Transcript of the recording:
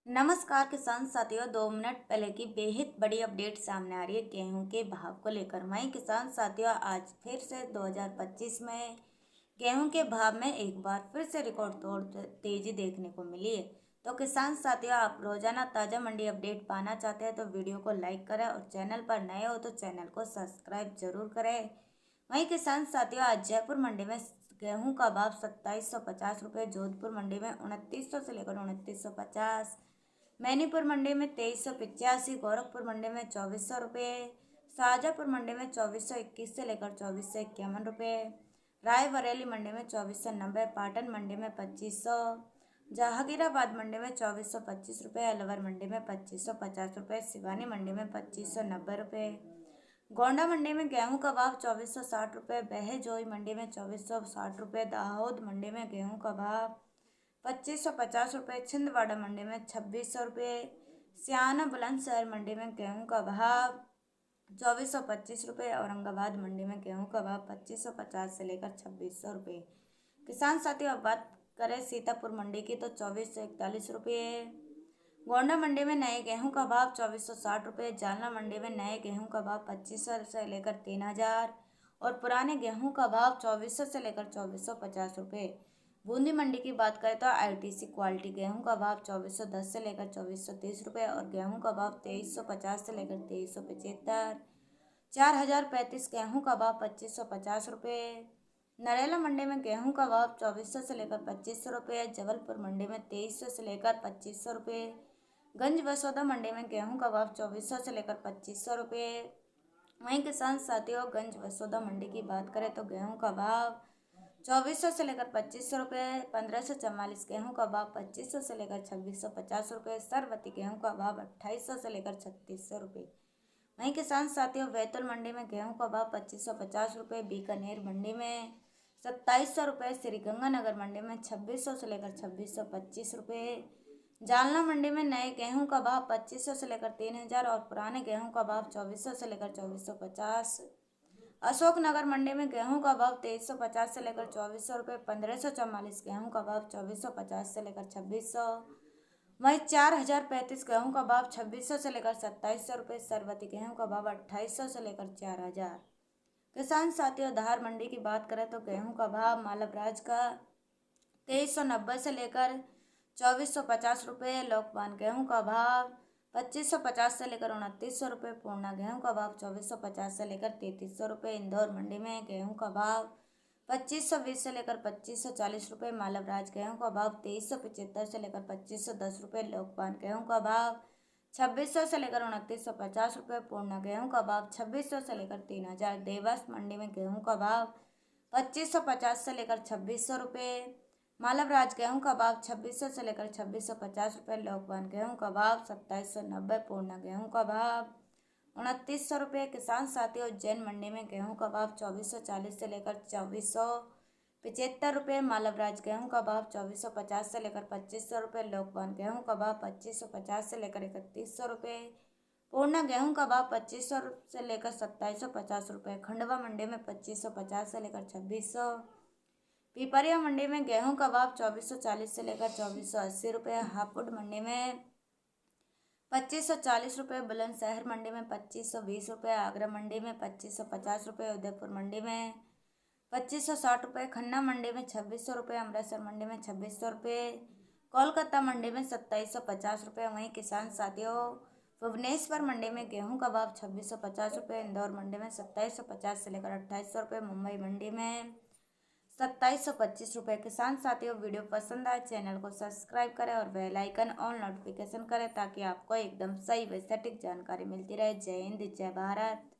नमस्कार किसान साथियों, 2 मिनट पहले की बेहद बड़ी अपडेट सामने आ रही है गेहूं के भाव को लेकर। वहीं किसान साथियों, आज फिर से 2025 में गेहूं के भाव में एक बार फिर से रिकॉर्ड तोड़ तेजी देखने को मिली है। तो किसान साथियों, आप रोजाना ताज़ा मंडी अपडेट पाना चाहते हैं तो वीडियो को लाइक करें और चैनल पर नए हो तो चैनल को सब्सक्राइब जरूर करें। वहीं किसान साथियों, आज जयपुर मंडी में गेहूं का भाव 2750 रुपये, जोधपुर मंडी में 2900 से लेकर 2950, मैनीपुर मंडी में 2385, गोरखपुर मंडी में 2400 रुपये, शाजापुर मंडी में 2421 से लेकर 2451 रुपये, रायबरेली मंडी में 2490, पाटन मंडी में 2500, जहांगीराबाद मंडी में 2425 रुपये, अलवर मंडी में 2550 रुपये, सिवानी मंडी में 2590 रुपये, गोंडा मंडी में गेहूं का भाव 2460 रुपये, बहजोई मंडी में 2460 रुपये, दाहोद मंडी में गेहूं का भाव 2550 रुपये, छिंदवाड़ा मंडी में 2600 रुपये, सियाना बुलंदशहर मंडी में गेहूं का भाव 2425 रुपये, औरंगाबाद मंडी में गेहूं का भाव 2550 से लेकर 2600 रुपये। किसान साथियों, अब बात करें सीतापुर मंडी की तो 2441 रुपये, गोंडा मंडी में नए गेहूं का भाव 2460 रुपये, जालना मंडी में नए गेहूं का भाव 2500 से लेकर 3000 और पुराने गेहूं का भाव 2400 से लेकर 2450 रुपये। बूंदी मंडी की बात करें तो आईटीसी क्वालिटी गेहूं का भाव 2410 से लेकर 2430 रुपये और गेहूं का भाव 2350 से लेकर 2375, 4035 गेहूं का भाव 2550 रुपये, नरेला मंडी में गेहूं का भाव 2400 से लेकर 2500 रुपये, जबलपुर मंडी में 2300 से लेकर 2500 रुपये, गंज बसौदा मंडी में गेहूं का भाव 2400 से लेकर 2500 रुपये। वहीं किसान साथियों, गंज बसौदा मंडी की बात करें तो गेहूं का भाव 2400 से लेकर 2500 रुपये, 1544 गेहूं का भाव 2500 से लेकर 2650 रुपये, सरवती गेहूं का भाव 2800 से लेकर 3600 रुपये। वहीं किसान साथियों, बैतूल मंडी में गेहूं का भाव 2550 रुपये, बीकानेर मंडी में 2700 रुपये, श्रीगंगानगर मंडी में 2600 से लेकर 2625 रुपये, जालना मंडी में नए गेहूं का भाव 2500 से लेकर 3000 और पुराने गेहूं का भाव 2400 से लेकर 2450, अशोकनगर मंडी में गेहूं का भाव 2350 से लेकर 2400 रुपये, 1544 गेहूं का भाव 2450 से लेकर 2600, वहीं 4035 गेहूं का भाव 2600 से लेकर 2700 रुपये, सरवती गेहूं का भाव 2800 से लेकर 4000। किसान साथियों, धार मंडी की बात करें तो गेहूं का भाव मालवराज का 2390 से लेकर 2450 रुपये, लोकपान गेहूं का भाव 2550 से लेकर 2900 रुपये, पूर्णा गेहूं का भाव 2450 से लेकर 3300 रुपये, इंदौर मंडी में गेहूं का भाव 2520 से लेकर 2540 रुपये, मालवराज गेहूं का भाव 2375 से लेकर 2510 रुपये, लोकपान गेहूं का भाव 2600 से लेकर 2950 रुपये, पूर्णा गेहूं का भाव 2600 से लेकर 3000, देवास मंडी में गेहूं का भाव 2550 से लेकर 2600 रुपये, मालवराज गेहूं का भाव 2600 से लेकर 2650 रुपये, लोकवान गेहूं का भाव 2790, पूर्णा गेहूं का भाव 2900 रुपये। किसान साथियों, उज्जैन मंडी में गेहूं का भाव 2440 से लेकर 2475 रुपये, मालवराज गेहूं का भाव 2450 से लेकर 2500 रुपये, लोकवान गेहूं का भाव 2550 से लेकर 3100 रुपये, पूर्णा गेहूं का भाव 2500 से लेकर 2750 रुपये, खंडवा मंडी में 2550 से लेकर 2600, पिपरिया मंडी में गेहूं का भाव 2440 से लेकर 2480 रुपये, हापुड़ मंडी में 2540 रुपये, बुलंदशहर मंडी में 2520 रुपये, आगरा मंडी में 2550 रुपये, उदयपुर मंडी में 2560 रुपये, खन्ना मंडी में 2600 रुपये, अमृतसर मंडी में 2600 रुपये, कोलकाता मंडी में 2750 रुपये। वहीं किसान साथियों, भुवनेश्वर मंडी में गेहूं का भाव 2650 रुपये, इंदौर मंडी में 2750 से लेकर 2800 रुपये, मुंबई मंडी में 2725 रुपये। किसान साथियों, वीडियो पसंद आए चैनल को सब्सक्राइब करें और बेल आइकन ऑन नोटिफिकेशन करें ताकि आपको एकदम सही व सटीक जानकारी मिलती रहे। जय हिंद, जय भारत।